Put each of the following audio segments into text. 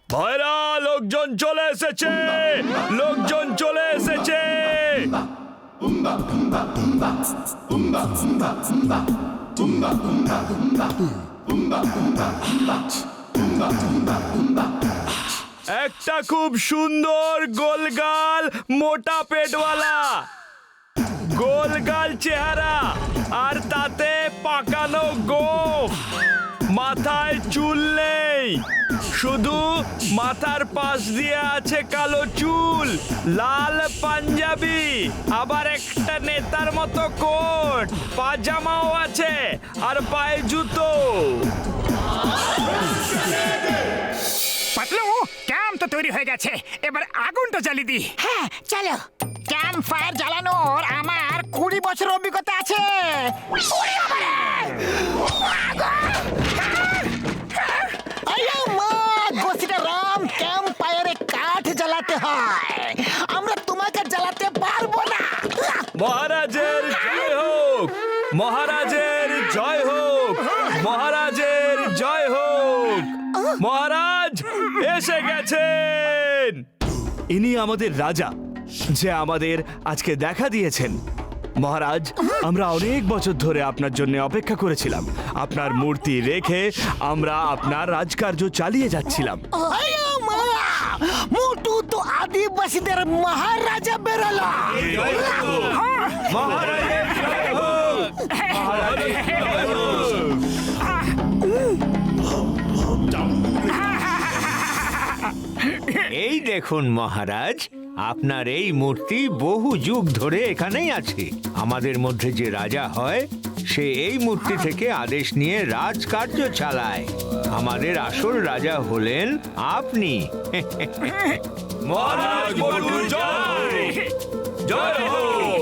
ভাইরা, লোকজন চলে এসেছে, লোকজন চলে এসেছে। একটা খুব সুন্দর গোলগাল মোটা পেটওয়ালা, গোলগাল চেহারা, আর তাতে পাকানো গোঁফ, মাথায় চুল নেই, শুধু মাথার পাশ দিয়ে আছে কালো চুল, লাল পাঞ্জাবি, আবার একটা নেতার মতো কোট, পাজামাও আছে, আর পায়ে জুতো। পাতলু, ক্যাম্প তো তৈরি হয়ে গেছে, এবার আগুনটা জ্বালিয়ে দি। হ্যাঁ চলো। ক্যাম্প ফায়ার জ্বালানোর আমার 20 বছর অভিজ্ঞতা আছে। রাম, ক্যাম্প ফায়ারে কাঠ জ্বালাতে হয়, আমরা তোমাকে জ্বালাতে পারবো না। মহারাজের জয় হোক, মহারাজের জয় হোক, মহারাজের জয় হোক। মহারাজ এসে গেছেন। ইনি আমাদের রাজা, যে আমাদের আজকে দেখা দিয়েছেন। মহারাজ, আমরা অনেক বছর ধরে আপনার জন্য অপেক্ষা করেছিলাম। আপনার মূর্তি রেখে আমরা আপনার রাজকার্য চালিয়ে যাচ্ছিলাম। মোটু তো আদিবাসীদের মহারাজা বেরোলো। মহারাজের জয় হোক, মহারাজের জয় হোক। এই দেখুন মহারাজ, আপনার এই মূর্তি বহু যুগ ধরে এখানেই আছে। আমাদের মধ্যে যে রাজা হয়, সে এই মূর্তি থেকে আদেশ নিয়ে রাজকার্য চালায়। আমাদের আসল রাজা হলেন আপনি। মহারাজ মোটু জয়, জয় হোক,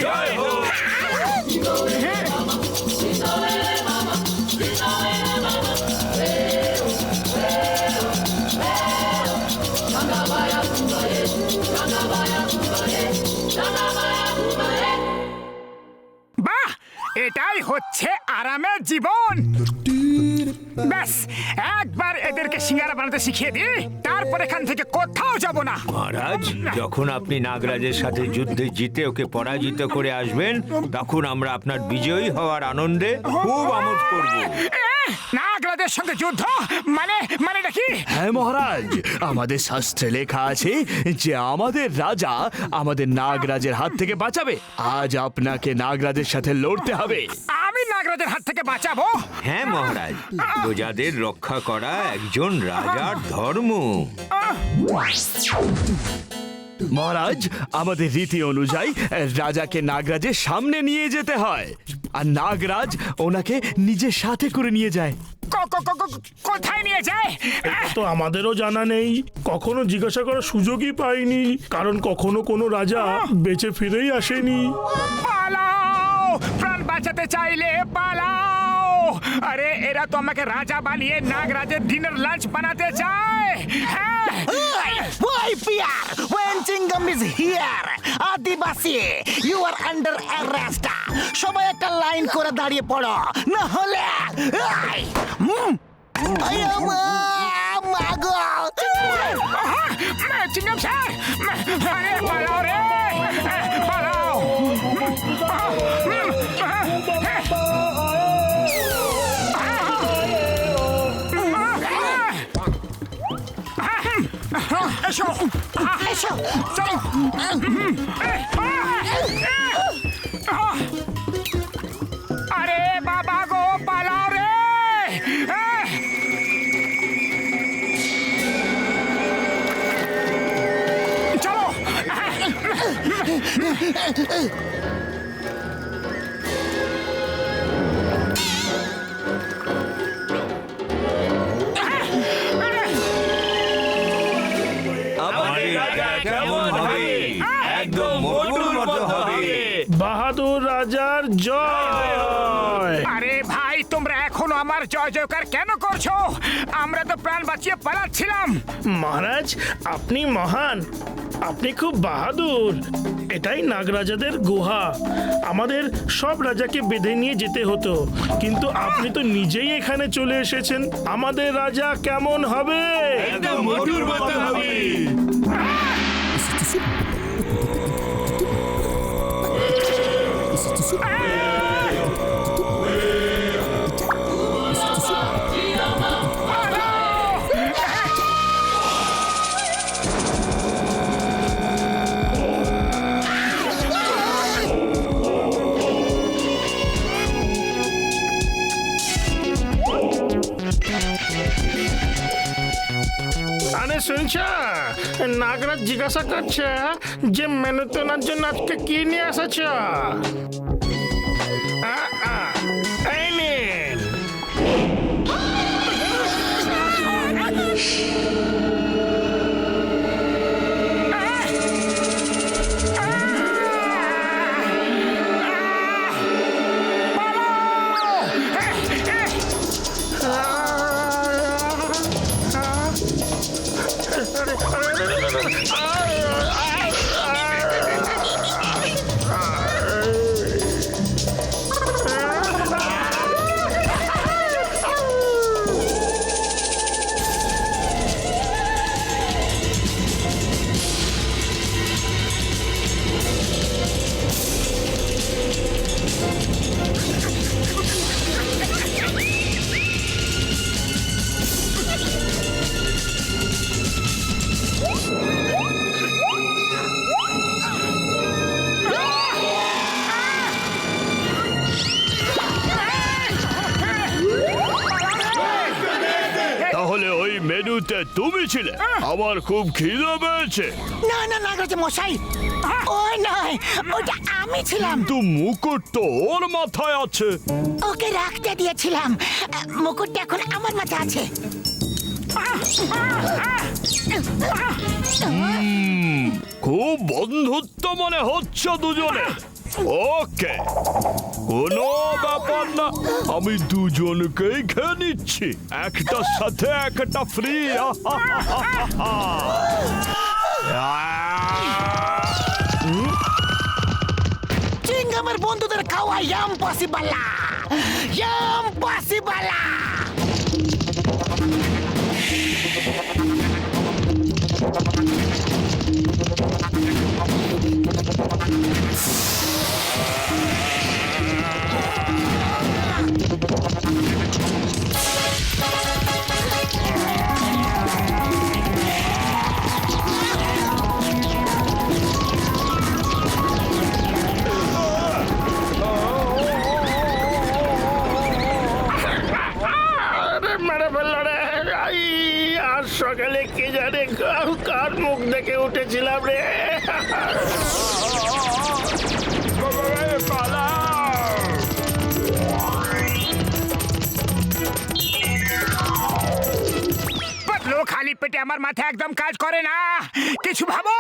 জয় হোক। বাহ, এটাই হচ্ছে আরামের জীবন। ব্যাস, একবার এদেরকে সিঙ্গারা বানাতে শিখিয়ে দিই, তারপর এখান থেকে কোথাও যাব না। মহারাজ, যখন আপনি নাগরাজের সাথে যুদ্ধে জিতে ওকে পরাজিত করে আসবেন, তখন আমরা আপনার বিজয়ী হওয়ার আনন্দে খুব আমোদ করব। নাগরাজের সঙ্গে যুদ্ধ মানেটা কি? হ্যাঁ মহারাজ, আমাদের শাস্ত্রে লেখা আছে যে আমাদের রাজা আমাদের নাগরাজের হাত থেকে বাঁচাবে। আজ আপনাকে নাগরাজের সাথে লড়তে হবে। আমি নাগরাজের হাত থেকে বাঁচাবো? হ্যাঁ মহারাজ, প্রজাদের রক্ষা করা একজন রাজার ধর্ম। মহারাজ, আমাদের রীতি অনুযায়ী রাজাকে নাগরাজের সামনে নিয়ে যেতে হয়, আর নাগরাজ ওনাকে নিজের সাথে করে নিয়ে যায়। কোথায় নিয়ে যায়? তো আমাদেরও জানা নেই, কখনো জিজ্ঞাসা করার সুযোগই পাইনি, কারণ কখনো কোনো রাজা বেঁচে ফিরেই আসেনি। পালাও, প্রাণ বাঁচাতে চাইলে পালাও। আরে এরা তো আমাকে রাজা বানিয়ে নাগরাজের ডিনার লাঞ্চ বানাতে চায়। হ্যাঁ, Why fear when Chingam is here? Adivasi, you are under arrest. সবাই একটা লাইন করে দাঁড়িয়ে পড়ো, না হলে মাগো। চিংগাম স্যার, আরে পালাও রে, পালাও। এসো, এসো, চলো। আরে বাবা গো, পালাও রে। চলো। আমার জয় জয়কার কেন করছো? আমরা তো প্রাণ বাঁচিয়ে পালাচ্ছিলাম। মহারাজ আপনি মহান, আপনি খুব বাহাদুর। এটাই নাগরাজাদের গুহা। আমাদের সব রাজাকে বেঁধে নিয়ে যেতে হতো, কিন্তু আপনি তো নিজেই এখানে চলে এসেছেন। আমাদের রাজা কেমন হবে? আরে শুনছ, নাগরাজ জিজ্ঞাসা করছে যে মেনু তোলার জন্য আজকে কি নিয়ে এসেছ? এই নিন। তাহলে ওই মেনুতে তুমি ছিলে? আমার খুব খিদে পেয়েছে। না না নাগরাজ মশাই, ওই নয়, ওটা আমি ছিলাম। কিন্তু মুকুট তো ওর মাথায় আছে। ওকে রাখতে দিয়েছিলাম, মুকুটটা এখন আমার মাথায় আছে। খুব বন্ধুত্ব মনে হচ্ছে দুজনে। ওকে, কোনো ব্যাপার না, আমি দুজনকেই খেয়ে নিচ্ছি, একটার সাথে একটা ফ্রি। চিংগামের বন্ধুদের খাওয়া ইম্পসিবল, ইম্পসিবল। মেরে ফেললো রে! আজ সকালে কে জানে কার মুখ দেখে উঠেছিলাম রে। বদলো, খালি পেটে আমার মাথা একদম কাজ করে না, কিছু ভাবো।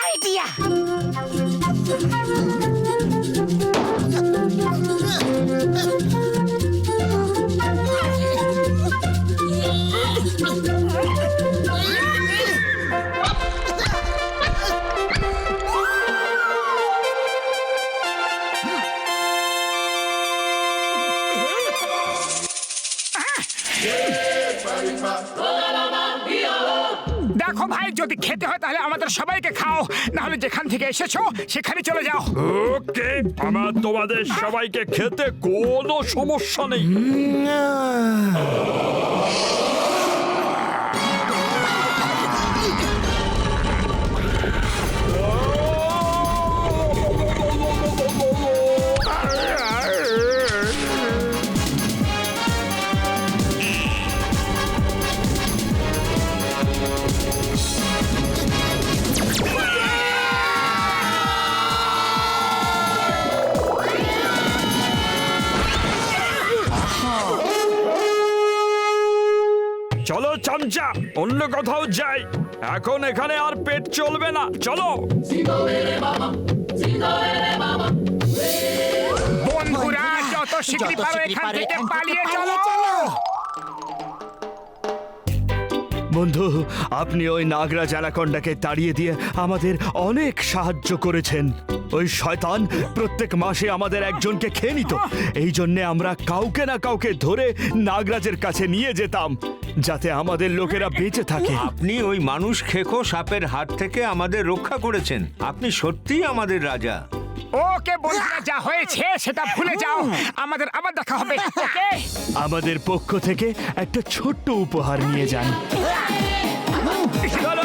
আইডিয়া! দেখো ভাই, যদি খেতে হয় তাহলে আমাদের সবাইকে খাও, না হলে যেখান থেকে এসেছো সেখানে চলে যাও। ওকে, আমার তোমাদের সবাইকে খেতে কোনো সমস্যা নেই। চলো চামচা, অন্য কোথাও যাই, এখন এখানে আর পেট চলবে না, চলো। বন্ধু শিগগিরই যত পারো শিগগিরই এখান পারো থেকে এখান থেকে পালিয়ে পালিয়ে চলো চলো। বন্ধু, আপনি ওই নাগরাজ অ্যানাকন্ডাকে তাড়িয়ে দিয়ে আমাদের অনেক সাহায্য করেছেন। ওই শয়তান প্রত্যেক মাসে আমাদের একজনকে খেয়ে নিত। এই জন্যে আমরা কাউকে না কাউকে ধরে নাগরাজের কাছে নিয়ে যেতাম, যাতে আমাদের লোকেরা বেঁচে থাকে। আপনি ওই মানুষ খেকো সাপের হাত থেকে আমাদের রক্ষা করেছেন। আপনি সত্যিই আমাদের রাজা। ওকে বন্ধুরা, যা হয়েছে সেটা ভুলে যাও। আমাদের আবার দেখা হবে, ওকে? আমাদের পক্ষ থেকে একটা ছোট্ট উপহার নিয়ে যান। চলো